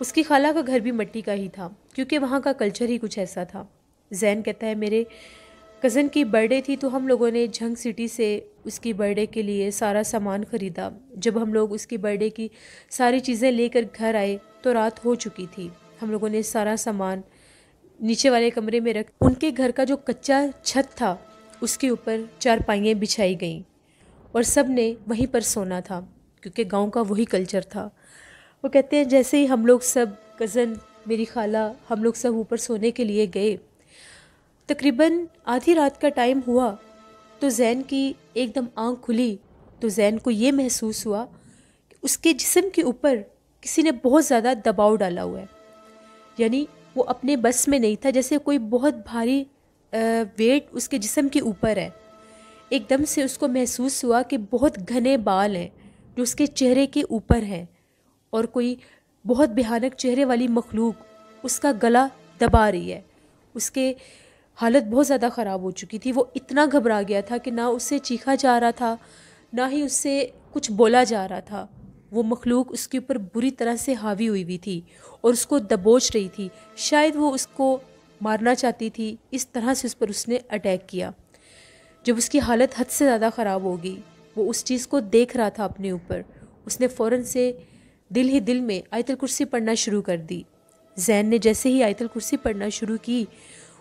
اس کی خالہ کا گھر بھی مٹی کا ہی تھا کیونکہ وہاں کا کلچر ہی کچھ ایسا تھا۔ زین کہتا ہے میرے کزن کی برتھ ڈے تھی تو ہم لوگوں نے جھنگ سٹی سے اس کی برتھ ڈے کے لیے سارا سامان خریدا۔ جب ہم لوگ اس کی برتھ ڈے کی ساری چیزیں لے کر گھر آئے تو رات ہو چکی تھی۔ ہم لوگوں نے سارا سامان نیچے والے کمرے میں رکھ، ان کے گھر کا جو کچا چھت تھا اس کے اوپر چارپائیاں بچھائی گئیں اور سب نے وہیں پر سونا تھا کیونکہ گاؤں کا وہی کلچر تھا۔ وہ کہتے ہیں جیسے ہی ہم لوگ سب کزن، میری خالہ، ہم لوگ سب اوپر سونے کے لیے گئے، تقریباً آدھی رات کا ٹائم ہوا تو زین کی ایک دم آنکھ کھلی تو زین کو یہ محسوس ہوا کہ اس کے جسم کے اوپر کسی نے بہت زیادہ دباؤ ڈالا ہوا ہے، یعنی وہ اپنے بس میں نہیں تھا، جیسے کوئی بہت بھاری ویٹ اس کے جسم کے اوپر ہے۔ ایک دم سے اس کو محسوس ہوا کہ بہت گھنے بال ہیں جو اس کے چہرے کے اوپر ہیں اور کوئی بہت بھیانک چہرے والی مخلوق اس کا گلا دبا رہی ہے۔ اس کے حالت بہت زیادہ خراب ہو چکی تھی، وہ اتنا گھبرا گیا تھا کہ نہ اس سے چیخا جا رہا تھا نہ ہی اس سے کچھ بولا جا رہا تھا۔ وہ مخلوق اس کے اوپر بری طرح سے حاوی ہوئی تھی اور اس کو دبوچ رہی تھی، شاید وہ اس کو مارنا چاہتی تھی، اس طرح سے اس پر اس نے اٹیک کیا۔ جب اس کی حالت حد سے زیادہ خراب ہو گئی، وہ اس چیز کو دیکھ رہا تھا اپنے اوپر، اس نے فوراً سے دل ہی دل میں آیت الکرسی پڑھنا شروع کر دی۔ زین نے جیسے ہی آیت الکرسی پڑھنا شروع کی،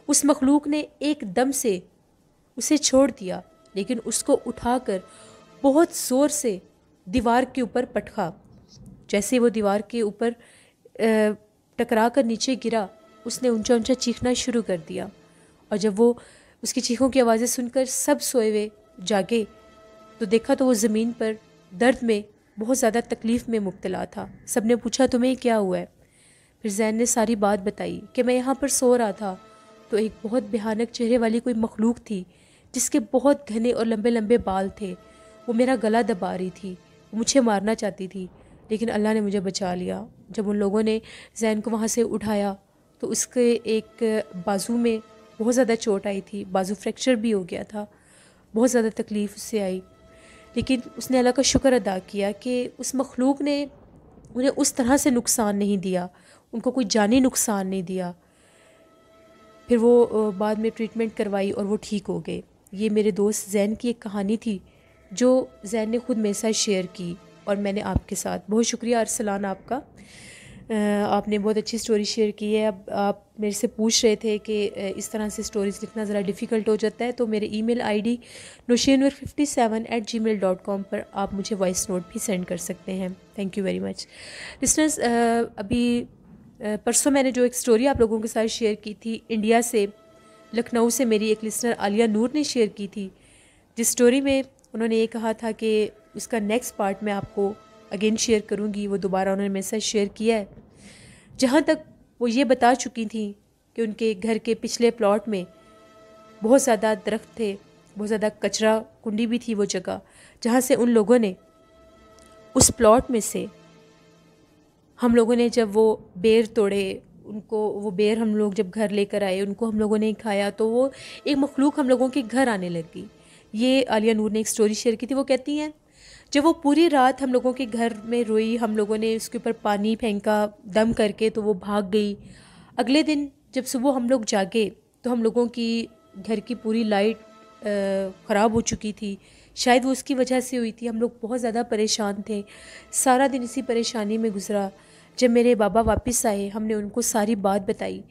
اس مخلوق نے ایک دم سے اسے چھوڑ دیا، لیکن اس کو اٹھا کر بہت زور سے دیوار کے اوپر پٹکا۔ جیسے وہ دیوار کے اوپر ٹکرا کر نیچے گرا، اس نے اونچا اونچا چیخنا شروع کر دیا، اور جب وہ اس کی چیخوں کی آوازیں سن کر سب سوئے ہوئے جاگے تو دیکھا تو وہ زمین پر درد میں بہت زیادہ تکلیف میں مبتلا تھا۔ سب نے پوچھا تمہیں کیا ہوا ہے؟ پھر زین نے ساری بات بتائی کہ میں یہاں پر سو رہا تھا تو ایک بہت بھیانک چہرے والی کوئی مخلوق تھی جس کے بہت گھنے اور لمبے لمبے بال تھے، وہ میرا گلا دبا رہی تھی، وہ مجھے مارنا چاہتی تھی، لیکن اللہ نے مجھے بچا لیا۔ جب ان لوگوں نے زین کو وہاں سے اٹھایا تو اس کے ایک بازو میں بہت زیادہ چوٹ آئی تھی، بازو فریکچر بھی ہو گیا تھا، بہت زیادہ تکلیف اس سے آئی، لیکن اس نے اللہ کا شکر ادا کیا کہ اس مخلوق نے انہیں اس طرح سے نقصان نہیں دیا، ان کو کوئی جانی نقصان نہیں دیا۔ پھر وہ بعد میں ٹریٹمنٹ کروائی اور وہ ٹھیک ہو گئے۔ یہ میرے دوست زین کی ایک کہانی تھی جو زین نے خود میرے ساتھ شیئر کی اور میں نے آپ کے ساتھ۔ بہت شکریہ ارسلان آپ کا، آپ نے بہت اچھی سٹوری شیئر کی ہے۔ اب آپ میرے سے پوچھ رہے تھے کہ اس طرح سے سٹوریز لکھنا ذرا ڈیفیکلٹ ہو جاتا ہے، تو میرے ای میل آئی ڈی nushayanwar57@gmail.com پر آپ مجھے وائس نوٹ بھی سینڈ کر سکتے ہیں۔ Thank you very much listeners. ابھی پرسوں میں نے جو ایک سٹوری آپ لوگوں کے ساتھ شیئر کی تھی، انڈیا سے، لکھنؤ سے میری ایک لسنر عالیہ نور نے شیئر کی تھی، جس سٹوری میں انہوں نے یہ کہا تھا کہ اس کا نیکسٹ پارٹ میں آپ کو اگین شیئر کروں گی۔ وہ دوبارہ انہوں نے میرے ساتھ شیئر کیا ہے، جہاں تک وہ یہ بتا چکی تھیں کہ ان کے گھر کے پچھلے پلاٹ میں بہت زیادہ درخت تھے، بہت زیادہ کچرا کنڈی بھی تھی وہ جگہ، جہاں سے ان لوگوں نے اس پلاٹ میں سے، ہم لوگوں نے جب وہ بیر توڑے، ان کو وہ بیر ہم لوگ جب گھر لے کر آئے، ان کو ہم لوگوں نے کھایا تو وہ ایک مخلوق ہم لوگوں کے گھر آنے لگی۔ یہ عالیہ نور نے ایک سٹوری شیئر کی تھی۔ وہ کہتی ہیں جب وہ پوری رات ہم لوگوں کے گھر میں روئی، ہم لوگوں نے اس کے اوپر پانی پھینکا دم کر کے تو وہ بھاگ گئی۔ اگلے دن جب صبح ہم لوگ جاگے تو ہم لوگوں کی گھر کی پوری لائٹ خراب ہو چکی تھی، شاید وہ اس کی وجہ سے ہوئی تھی۔ ہم لوگ بہت زیادہ پریشان تھے، سارا دن اسی پریشانی میں گزرا۔ جب میرے بابا واپس آئے، ہم نے ان کو ساری بات بتائی،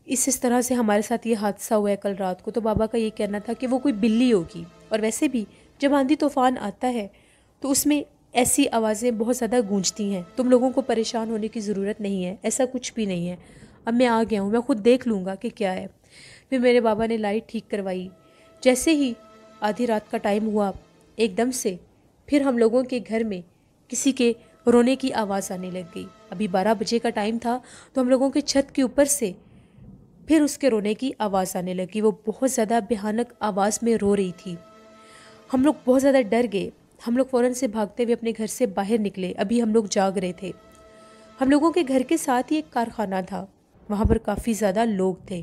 اس طرح سے ہمارے ساتھ یہ حادثہ ہوا ہے کل رات کو۔ تو بابا کا یہ کہنا تھا کہ وہ کوئی بلی ہوگی، اور ویسے بھی جب آندھی طوفان آتا ہے تو اس میں ایسی آوازیں بہت زیادہ گونجتی ہیں، تم لوگوں کو پریشان ہونے کی ضرورت نہیں ہے، ایسا کچھ بھی نہیں ہے، اب میں آ گیا ہوں، میں خود دیکھ لوں گا کہ کیا ہے۔ پھر میرے بابا نے لائٹ ٹھیک کروائی۔ جیسے ہی آدھی رات کا ٹائم ہوا، ایک دم سے پھر ہم لوگوں کے گھر میں کسی کے رونے کی آواز آنے لگ گئی۔ ابھی 12 بجے کا ٹائم تھا تو ہم لوگوں کے چھت کے اوپر سے پھر اس کے رونے کی آواز آنے لگی۔ وہ بہت زیادہ بھیانک آواز میں رو رہی تھی۔ ہم لوگ بہت زیادہ ڈر گئے، ہم لوگ فوراً سے بھاگتے ہوئے اپنے گھر سے باہر نکلے۔ ابھی ہم لوگ جاگ رہے تھے۔ ہم لوگوں کے گھر کے ساتھ ہی ایک کارخانہ تھا، وہاں پر کافی زیادہ لوگ تھے۔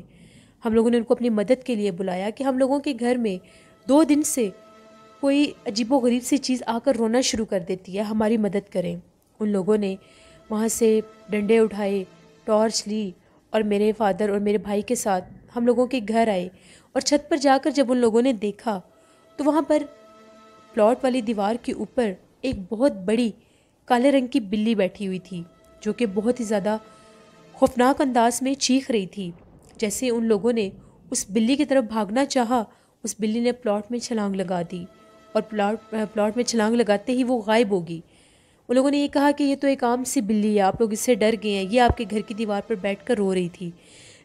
ہم لوگوں نے ان کو اپنی مدد کے لیے بلایا کہ ہم لوگوں کے گھر میں 2 دن سے کوئی عجیب و غریب سی چیز آ کر رونا شروع کر دیتی ہے، ہماری مدد کریں۔ ان لوگوں نے وہاں سے ڈنڈے اٹھائے، ٹارچ لی اور میرے فادر اور میرے بھائی کے ساتھ ہم لوگوں کے گھر آئے، اور چھت پر جا کر جب ان لوگوں نے دیکھا تو وہاں پر پلاٹ والی دیوار کے اوپر ایک بہت بڑی کالے رنگ کی بلی بیٹھی ہوئی تھی، جو کہ بہت ہی زیادہ خوفناک انداز میں چیخ رہی تھی۔ جیسے ان لوگوں نے اس بلی کی طرف بھاگنا چاہا، اس بلی نے پلاٹ میں چھلانگ لگا دی، اور پلاٹ میں چھلانگ لگاتے ہی وہ غائب ہوگی۔ ان لوگوں نے یہ کہا کہ یہ تو ایک عام سی بلی ہے، آپ لوگ اس سے ڈر گئے ہیں، یہ آپ کے گھر کی دیوار پر بیٹھ کر رو رہی تھی۔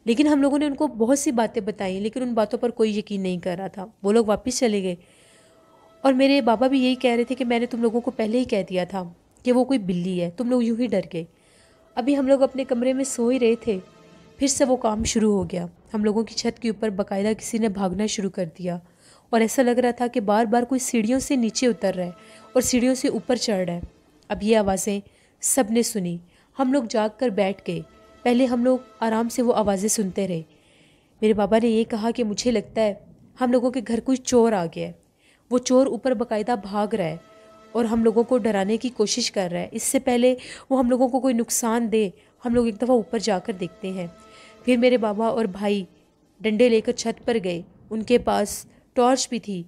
لیکن ہم لوگوں نے ان کو بہت سی باتیں بتائیں، لیکن ان باتوں پر کوئی یقین نہیں کر رہا تھا۔ وہ لوگ واپس چلے گئے، اور میرے بابا بھی یہی کہہ رہے تھے کہ میں نے تم لوگوں کو پہلے ہی کہہ دیا تھا کہ وہ کوئی بلی ہے، تم لوگ یوں ہی ڈر گئے۔ ابھی ہم لوگ اپنے کمرے میں سو ہی رہے تھے، پھر سے وہ کام شروع ہو گیا۔ ہم لوگوں کی چھت کے اوپر باقاعدہ کسی نے بھاگنا شروع کر دیا، اور ایسا لگ رہا تھا کہ بار بار کوئی سیڑھیوں سے نیچے اتر رہا ہے اور سیڑھیوں سے اوپر چڑھ رہا ہے۔ اب یہ آوازیں سب نے سنی، ہم لوگ جاگ کر بیٹھ گئے۔ پہلے ہم لوگ آرام سے وہ آوازیں سنتے رہے۔ میرے بابا نے یہ کہا کہ مجھے لگتا ہے ہم لوگوں کے گھر کوئی چور آ گیا ہے، وہ چور اوپر باقاعدہ بھاگ رہا ہے اور ہم لوگوں کو ڈرانے کی کوشش کر رہا ہے۔ اس سے پہلے وہ ہم لوگوں کو کوئی نقصان دے، ہم لوگ ایک دفعہ اوپر جا کر دیکھتے ہیں۔ پھر میرے بابا اور بھائی ڈنڈے لے کر چھت پر گئے، ان کے پاس ٹارچ بھی تھی۔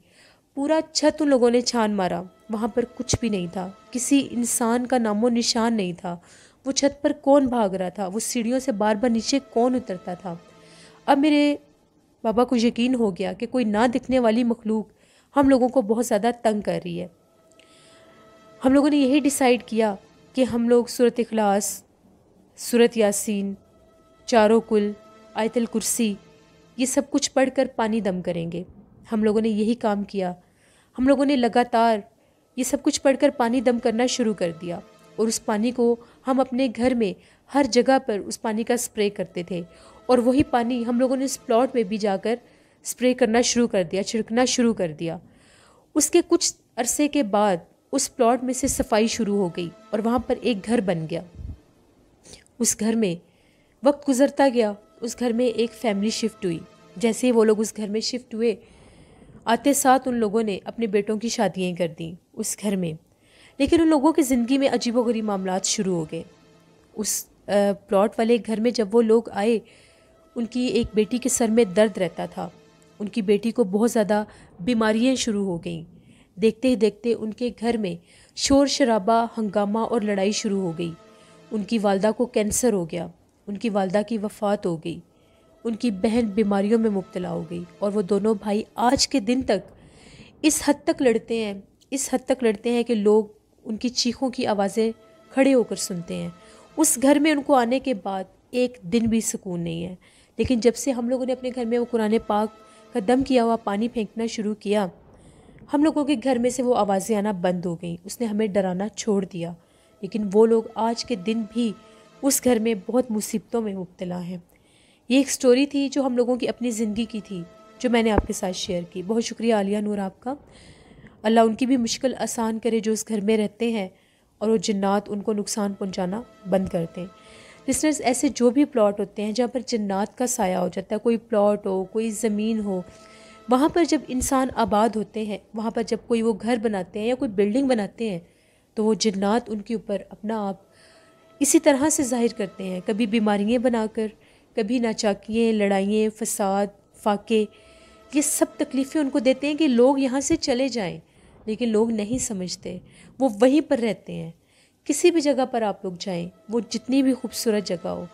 پورا چھت ان لوگوں نے چھان مارا، وہاں پر کچھ بھی نہیں تھا، کسی انسان کا نام و نشان نہیں تھا۔ وہ چھت پر کون بھاگ رہا تھا، وہ سیڑھیوں سے بار بار نیچے کون اترتا تھا؟ اب میرے بابا کو یقین ہو گیا کہ کوئی نہ دکھنے والی مخلوق ہم لوگوں کو بہت زیادہ تنگ کر رہی ہے۔ ہم لوگوں نے یہی ڈیسائیڈ کیا کہ ہم لوگ سورۃ اخلاص، سورۃ یاسین، چاروں کل، آیت الکرسی، یہ سب کچھ پڑھ کر پانی دم کریں گے۔ ہم لوگوں نے یہی کام کیا۔ ہم لوگوں نے لگاتار یہ سب کچھ پڑھ کر پانی دم کرنا شروع کر دیا، اور اس پانی کو ہم اپنے گھر میں ہر جگہ پر اس پانی کا سپرے کرتے تھے، اور وہی پانی ہم لوگوں نے اس پلاٹ میں بھی جا کر سپرے کرنا شروع کر دیا، چھڑکنا شروع کر دیا۔ اس کے کچھ عرصے کے بعد اس پلاٹ میں سے صفائی شروع ہو گئی، اور وہاں پر ایک گھر بن گیا۔ اس گھر میں وقت گزرتا گیا، اس گھر میں ایک فیملی شفٹ ہوئی۔ جیسے ہی وہ لوگ اس گھر میں شفٹ ہوئے، آتے ساتھ ان لوگوں نے اپنے بیٹوں کی شادیاں کر دیں اس گھر میں۔ لیکن ان لوگوں کی زندگی میں عجیب و غریب معاملات شروع ہو گئے۔ اس پلاٹ والے گھر میں جب وہ لوگ آئے، ان کی ایک بیٹی کے سر میں درد رہتا تھا، ان کی بیٹی کو بہت زیادہ بیماریاں شروع ہو گئیں۔ دیکھتے ہی دیکھتے ان کے گھر میں شور شرابہ، ہنگامہ اور لڑائی شروع ہو گئی۔ ان کی والدہ کو کینسر ہو گیا، ان کی والدہ کی وفات ہو گئی، ان کی بہن بیماریوں میں مبتلا ہو گئی، اور وہ دونوں بھائی آج کے دن تک اس حد تک لڑتے ہیں کہ لوگ ان کی چیخوں کی آوازیں کھڑے ہو کر سنتے ہیں۔ اس گھر میں ان کو آنے کے بعد ایک دن بھی سکون نہیں ہے۔ لیکن جب سے ہم لوگوں نے اپنے گھر میں وہ قرآن پاک کا دم کیا ہوا پانی پھینکنا شروع کیا، ہم لوگوں کے گھر میں سے وہ آوازیں آنا بند ہو گئیں۔ اس نے ہمیں ڈرانا چھوڑ دیا، لیکن وہ لوگ آج کے دن بھی اس گھر میں بہت مصیبتوں میں مبتلا ہیں۔ یہ ایک سٹوری تھی جو ہم لوگوں کی اپنی زندگی کی تھی، جو میں نے آپ کے ساتھ شیئر کی۔ بہت شکریہ عالیہ نور آپ کا۔ اللہ ان کی بھی مشکل آسان کرے جو اس گھر میں رہتے ہیں، اور وہ جنات ان کو نقصان پہنچانا بند کرتے ہیں۔ لسنرز، ایسے جو بھی پلاٹ ہوتے ہیں جہاں پر جنات کا سایہ ہو جاتا ہے، کوئی پلاٹ ہو، کوئی زمین ہو، وہاں پر جب انسان آباد ہوتے ہیں، وہاں پر جب کوئی وہ گھر بناتے ہیں یا کوئی بلڈنگ بناتے ہیں، تو وہ جنات ان کے اوپر اپنا آپ اسی طرح سے ظاہر کرتے ہیں، کبھی بیماریاں بنا کر، کبھی ناچاکیاں، لڑائیاں، فساد، فاقے، یہ سب تکلیفیں ان کو دیتے ہیں کہ لوگ یہاں سے چلے جائیں، لیکن لوگ نہیں سمجھتے، وہ وہیں پر رہتے ہیں۔ کسی بھی جگہ پر آپ لوگ جائیں، وہ جتنی بھی خوبصورت جگہ ہو،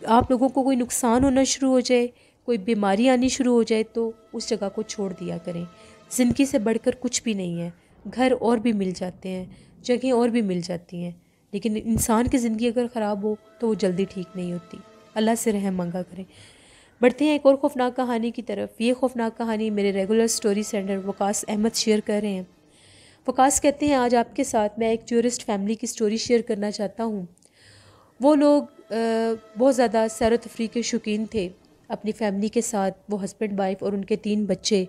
آپ لوگوں کو کوئی نقصان ہونا شروع ہو جائے، کوئی بیماری آنی شروع ہو جائے، تو اس جگہ کو چھوڑ دیا کریں۔ زندگی سے بڑھ کر کچھ بھی نہیں ہے۔ گھر اور بھی مل جاتے ہیں، جگہیں اور بھی مل جاتی ہیں، لیکن انسان کی زندگی اگر خراب ہو تو وہ جلدی ٹھیک نہیں ہوتی۔ اللہ سے رحم مانگا کریں۔ بڑھتے ہیں ایک اور خوفناک کہانی کی طرف۔ یہ خوفناک کہانی میرے ریگولر سٹوری سینڈر وقاص احمد شیئر کر رہے ہیں۔ وقاص کہتے ہیں، آج آپ کے ساتھ میں ایک ٹورسٹ فیملی کی سٹوری شیئر کرنا چاہتا ہوں۔ وہ لوگ بہت زیادہ سیر و تفریح کے شوقین تھے اپنی فیملی کے ساتھ، وہ ہسبینڈ وائف اور ان کے 3 بچے۔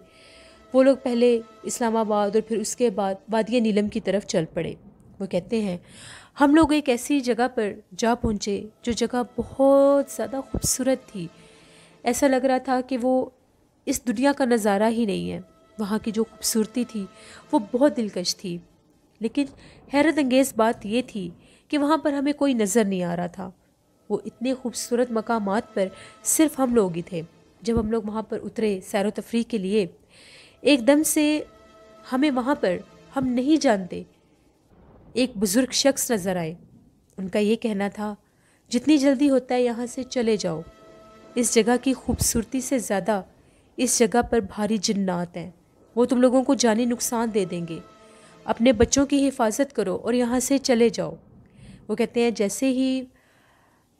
وہ لوگ پہلے اسلام آباد اور پھر اس کے بعد وادی نیلم کی طرف چل پڑے۔ وہ کہتے ہیں، ہم لوگ ایک ایسی جگہ پر جا پہنچے جو جگہ بہت زیادہ خوبصورت تھی۔ ایسا لگ رہا تھا کہ وہ اس دنیا کا نظارہ ہی نہیں ہے۔ وہاں کی جو خوبصورتی تھی وہ بہت دلکش تھی، لیکن حیرت انگیز بات یہ تھی کہ وہاں پر ہمیں کوئی نظر نہیں آ رہا تھا. وہ اتنے خوبصورت مقامات پر صرف ہم لوگ ہی تھے. جب ہم لوگ وہاں پر اترے سیر و تفریح کے لیے، ایک دم سے ہمیں وہاں پر ہم نہیں جانتے ایک بزرگ شخص نظر آئے. ان کا یہ کہنا تھا جتنی جلدی ہوتا ہے یہاں سے چلے جاؤ، اس جگہ کی خوبصورتی سے زیادہ اس جگہ پر بھاری جنات ہیں، وہ تم لوگوں کو جانی نقصان دے دیں گے، اپنے بچوں کی حفاظت کرو اور یہاں سے چلے جاؤ. وہ کہتے ہیں جیسے ہی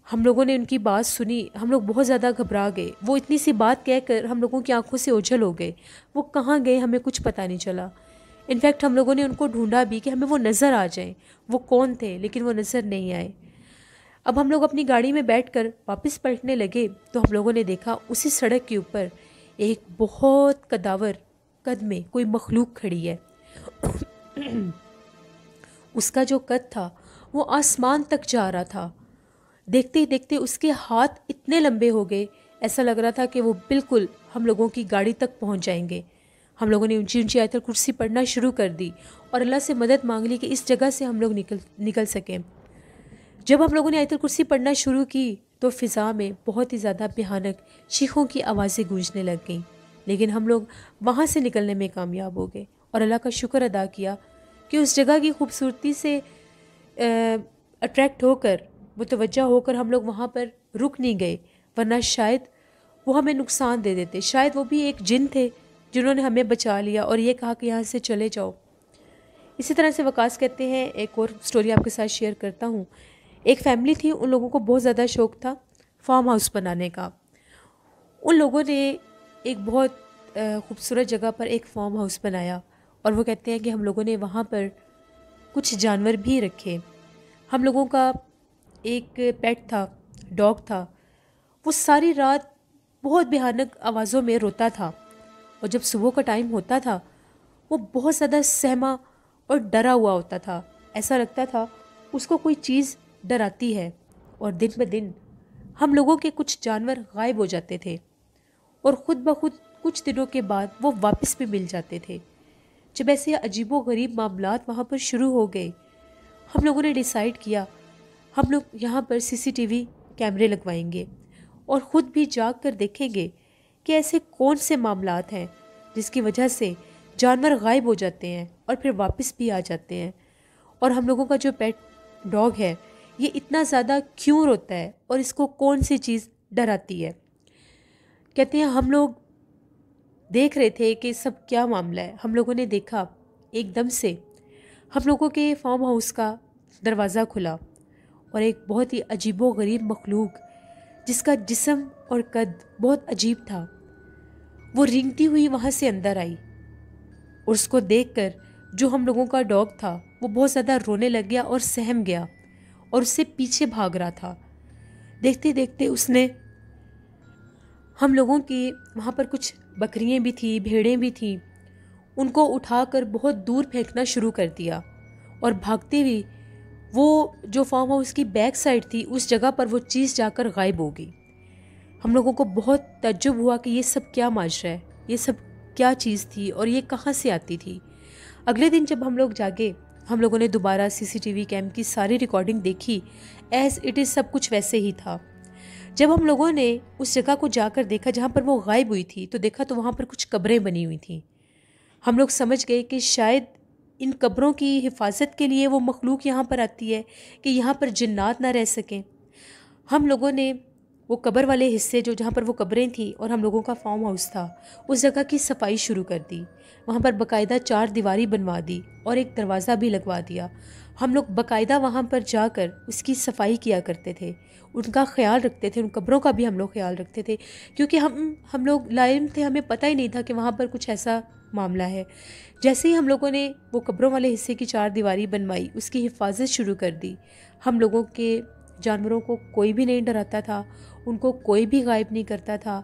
ہم لوگوں نے ان کی بات سنی ہم لوگ بہت زیادہ گھبرا گئے. وہ اتنی سی بات کہہ کر ہم لوگوں کی آنکھوں سے اوجھل ہو گئے. وہ کہاں گئے ہمیں کچھ پتہ نہیں چلا. انفیکٹ ہم لوگوں نے ان کو ڈھونڈا بھی کہ ہمیں وہ نظر آ جائیں وہ کون تھے، لیکن وہ نظر نہیں آئے. اب ہم لوگ اپنی گاڑی میں بیٹھ کر واپس پلٹنے لگے تو ہم لوگوں نے دیکھا اسی سڑک کے اوپر ایک بہت قداور قد میں کوئی مخلوق کھڑی ہے. اس کا جو قد تھا وہ آسمان تک جا رہا تھا. دیکھتے ہی دیکھتے اس کے ہاتھ اتنے لمبے ہو گئے، ایسا لگ رہا تھا کہ وہ بالکل ہم لوگوں کی گاڑی تک پہنچ جائیں گے. ہم لوگوں نے اونچی اونچی آیت الکرسی پڑھنا شروع کر دی اور اللہ سے مدد مانگ لی کہ اس جگہ سے ہم لوگ نکل سکیں. جب ہم لوگوں نے آیت الکرسی پڑھنا شروع کی تو فضا میں بہت ہی زیادہ بھیانک چیخوں کی آوازیں گونجنے لگ گئیں، لیکن ہم لوگ وہاں سے نکلنے میں کامیاب ہو گئے اور اللہ کا شکر ادا کیا کہ اس جگہ کی خوبصورتی سے اٹریکٹ ہو کر متوجہ ہو کر ہم لوگ وہاں پر رک نہیں گئے، ورنہ شاید وہ ہمیں نقصان دے دیتے. شاید وہ بھی ایک جن تھے جنہوں نے ہمیں بچا لیا اور یہ کہا کہ یہاں سے چلے جاؤ. اسی طرح سے وقاص کہتے ہیں، ایک اور سٹوری آپ کے ساتھ شیئر کرتا ہوں. ایک فیملی تھی، ان لوگوں کو بہت زیادہ شوق تھا فارم ہاؤس بنانے کا. ان لوگوں نے ایک بہت خوبصورت جگہ پر ایک فارم ہاؤس بنایا اور وہ کہتے ہیں کہ ہم لوگوں نے وہاں پر کچھ جانور بھی رکھے. ہم لوگوں کا ایک پیٹ تھا، ڈاگ تھا. وہ ساری رات بہت بھیانک آوازوں میں روتا تھا اور جب صبح کا ٹائم ہوتا تھا وہ بہت زیادہ سہما اور ڈرا ہوا ہوتا تھا. ایسا لگتا تھا اس کو کوئی چیز ڈراتی ہے. اور دن بہ دن ہم لوگوں کے کچھ جانور غائب ہو جاتے تھے اور خود بخود کچھ دنوں کے بعد وہ واپس بھی مل جاتے تھے. جب ایسے عجیب و غریب معاملات وہاں پر شروع ہو گئے، ہم لوگوں نے ڈیسائیڈ کیا ہم لوگ یہاں پر CCTV کیمرے لگوائیں گے اور خود بھی جا کر دیکھیں گے کہ ایسے کون سے معاملات ہیں جس کی وجہ سے جانور غائب ہو جاتے ہیں اور پھر واپس بھی آ جاتے ہیں. اور ہم لوگوں کا جو پیٹ ڈاگ ہے یہ اتنا زیادہ کیوں روتا ہے اور اس کو کون سی چیز ڈراتی ہے. کہتے ہیں ہم لوگ دیکھ رہے تھے کہ سب کیا معاملہ ہے. ہم لوگوں نے دیکھا ایک دم سے ہم لوگوں کے فارم ہاؤس کا دروازہ کھلا اور ایک بہت ہی عجیب و غریب مخلوق جس کا جسم اور قد بہت عجیب تھا وہ رینگتی ہوئی وہاں سے اندر آئی. اور اس کو دیکھ کر جو ہم لوگوں کا ڈاگ تھا وہ بہت زیادہ رونے لگ گیا اور سہم گیا اور اس سے پیچھے بھاگ رہا تھا. دیکھتے دیکھتے اس نے ہم لوگوں کی وہاں پر کچھ بکریاں بھی تھیں، بھیڑیں بھی تھیں، ان کو اٹھا کر بہت دور پھینکنا شروع کر دیا اور بھاگتے ہوئی وہ جو فارم ہاؤس کی بیک سائڈ تھی اس جگہ پر وہ چیز جا کر غائب ہو گئی. ہم لوگوں کو بہت تعجب ہوا کہ یہ سب کیا ماجرا ہے، یہ سب کیا چیز تھی اور یہ کہاں سے آتی تھی. اگلے دن جب ہم لوگ جاگے ہم لوگوں نے دوبارہ CCTV کیم کی ساری ریکارڈنگ دیکھی. ایز اٹ از سب کچھ ویسے ہی تھا. جب ہم لوگوں نے اس جگہ کو جا کر دیکھا جہاں پر وہ غائب ہوئی تھی تو دیکھا تو وہاں پر کچھ قبریں بنی ہوئی تھیں. ہم لوگ سمجھ گئے کہ شاید ان قبروں کی حفاظت کے لیے وہ مخلوق یہاں پر آتی ہے کہ یہاں پر جنات نہ رہ سکیں. ہم لوگوں نے وہ قبر والے حصے جہاں پر وہ قبریں تھیں اور ہم لوگوں کا فارم ہاؤس تھا اس جگہ کی صفائی شروع کر دی. وہاں پر باقاعدہ 4 دیواری بنوا دی اور ایک دروازہ بھی لگوا دیا. ہم لوگ باقاعدہ وہاں پر جا کر اس کی صفائی کیا کرتے تھے، ان کا خیال رکھتے تھے، ان قبروں کا بھی ہم لوگ خیال رکھتے تھے کیونکہ ہم لوگ لائم تھے، ہمیں پتہ ہی نہیں تھا کہ وہاں پر کچھ ایسا معاملہ ہے. جیسے ہی ہم لوگوں نے وہ قبروں والے حصے کی 4 دیواری بنوائی اس کی حفاظت شروع کر دی. ہم لوگوں کے جانوروں کو کوئی بھی نہیں ڈراتا تھا، ان کو کوئی بھی غائب نہیں کرتا تھا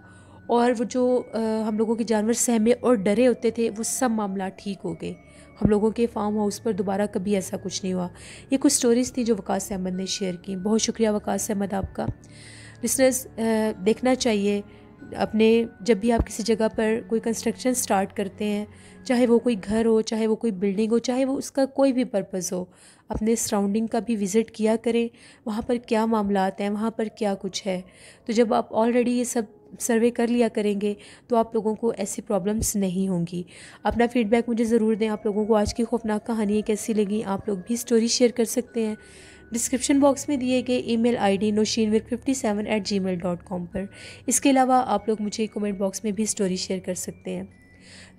اور وہ جو ہم لوگوں کے جانور سہمے اور ڈرے ہوتے تھے وہ سب معاملات ٹھیک ہو گئے. ہم لوگوں کے فارم ہاؤس پر دوبارہ کبھی ایسا کچھ نہیں ہوا. یہ کچھ سٹوریز تھیں جو وقاص احمد نے شیئر کی. بہت شکریہ وقاص احمد آپ کا. لسنرز دیکھنا چاہیے اپنے جب بھی آپ کسی جگہ پر کوئی کنسٹرکشن سٹارٹ کرتے ہیں، چاہے وہ کوئی گھر ہو، چاہے وہ کوئی بلڈنگ ہو، چاہے وہ اس کا کوئی بھی پرپز ہو، اپنے سراؤنڈنگ کا بھی وزٹ کیا کریں، وہاں پر کیا معاملات ہیں، وہاں پر کیا کچھ ہے۔ تو جب آپ آلریڈی یہ سب سروے کر لیا کریں گے تو آپ لوگوں کو ایسی پرابلمس نہیں ہوں گی۔ اپنا فیڈ بیک مجھے ضرور دیں، آپ لوگوں کو آج کی خوفناک کہانی کیسی لگی۔ آپ لوگ بھی سٹوری شیئر کر سکتے ہیں ڈسکرپشن باکس میں دیے گئے ای میل آئی ڈی noshinwirk57@gmail.com پر۔ اس کے علاوہ آپ لوگ مجھے کمنٹ باکس میں بھی سٹوری شیئر کر سکتے ہیں۔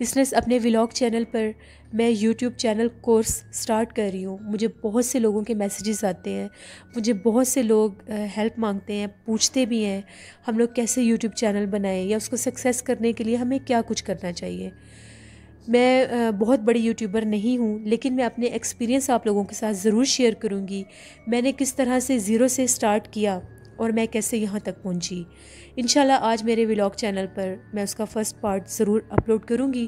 لسنرز، اپنے ولاگ چینل پر میں یوٹیوب چینل کورس سٹارٹ کر رہی ہوں۔ مجھے بہت سے لوگوں کے میسیجز آتے ہیں، مجھے بہت سے لوگ ہیلپ مانگتے ہیں، پوچھتے بھی ہیں ہم لوگ کیسے یوٹیوب چینل بنائیں یا اس کو سکسیس کرنے کے لیے ہمیں کیا کچھ کرنا چاہیے۔ میں بہت بڑی یوٹیوبر نہیں ہوں، لیکن میں اپنے ایکسپیرینس آپ لوگوں کے ساتھ ضرور شیئر کروں گی۔ میں نے کس طرح سے زیرو سے سٹارٹ کیا اور میں کیسے یہاں تک پہنچی۔ انشاءاللہ آج میرے ولاگ چینل پر میں اس کا فرسٹ پارٹ ضرور اپلوڈ کروں گی۔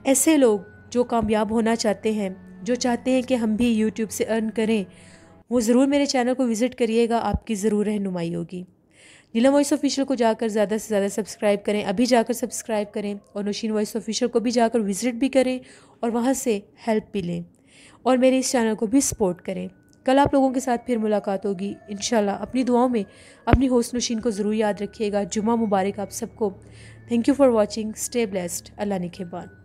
ایسے لوگ جو کامیاب ہونا چاہتے ہیں، جو چاہتے ہیں کہ ہم بھی یوٹیوب سے ارن کریں، وہ ضرور میرے چینل کو وزٹ کریے گا، آپ کی ضرور رہنمائی ہوگی۔ نیلم وائس آفیشیل کو جا کر زیادہ سے زیادہ سبسکرائب کریں، ابھی جا کر سبسکرائب کریں، اور نوشین وائس آفیشیل کو بھی جا کر وزٹ بھی کریں اور وہاں سے ہیلپ بھی لیں، اور میرے اس چینل کو بھی سپورٹ کریں۔ کل آپ لوگوں کے ساتھ پھر ملاقات ہوگی انشاءاللہ۔ اپنی دعاؤں میں اپنی ہوسٹ نوشین کو ضرور یاد رکھیے گا۔ جمعہ مبارک آپ سب کو۔ Thank you for watching, stay blessed, Allah نگہبان۔